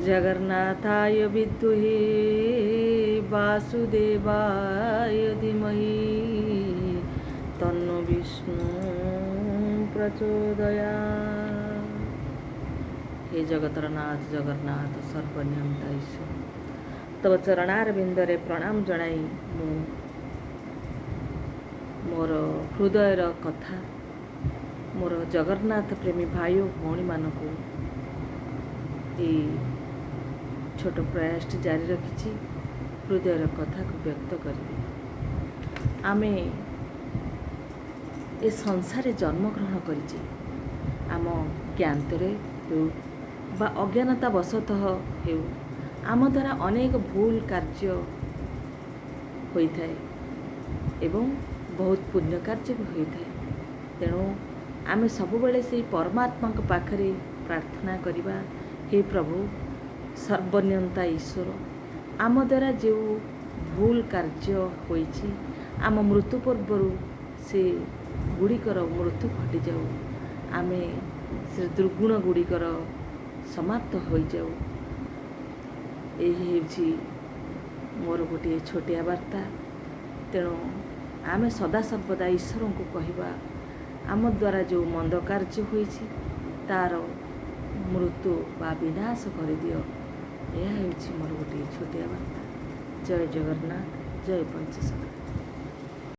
जगन्नाथाय विद्महे वासुदेवाय धीमहि तन्नो विष्णु प्रचोदयात्। हे जगतर नाथ जगन्नाथ सर्वनियंता ईश्वर, तब चरणार बिंदरे प्रणाम जनाई मोर हृदयर कथा मोर जगन्नाथ प्रेमी भाई और भौणी मानक छोट प्रयास जारी रखी हृदयर कथा को व्यक्त करी। आमे ए संसार जन्म ग्रहण करिछि आम ज्ञानतरे हो बा अज्ञानता वशतः हो आम द्वारा अनेक भूल कार्य होता है एवं बहुत पुण्य कार्य भी होता है। तेणु आमे सबुबले से परमात्मा के पाखरे प्रार्थना करिबा, हे प्रभु सर्वनियंता ईश्वर आम द्वारा जो भूल कार्य होइछि आम मृत्यु पूर्वर से गुड़िकर मृत्यु घटी जाऊ, आमे से दुर्गुण गुड़िकर समाप्त हो जाऊ। यही मोर गोटे छोटिया वार्ता। तेणु आमे सदा सर्वदा ईश्वर को कहवा आम द्वारा जो मंद कार्य होइछि तार मृत्यु बा विनाश कर दियो। यह मोर गोटे छोटिया वार्ता। जय जगन्नाथ, जय पंचसखा।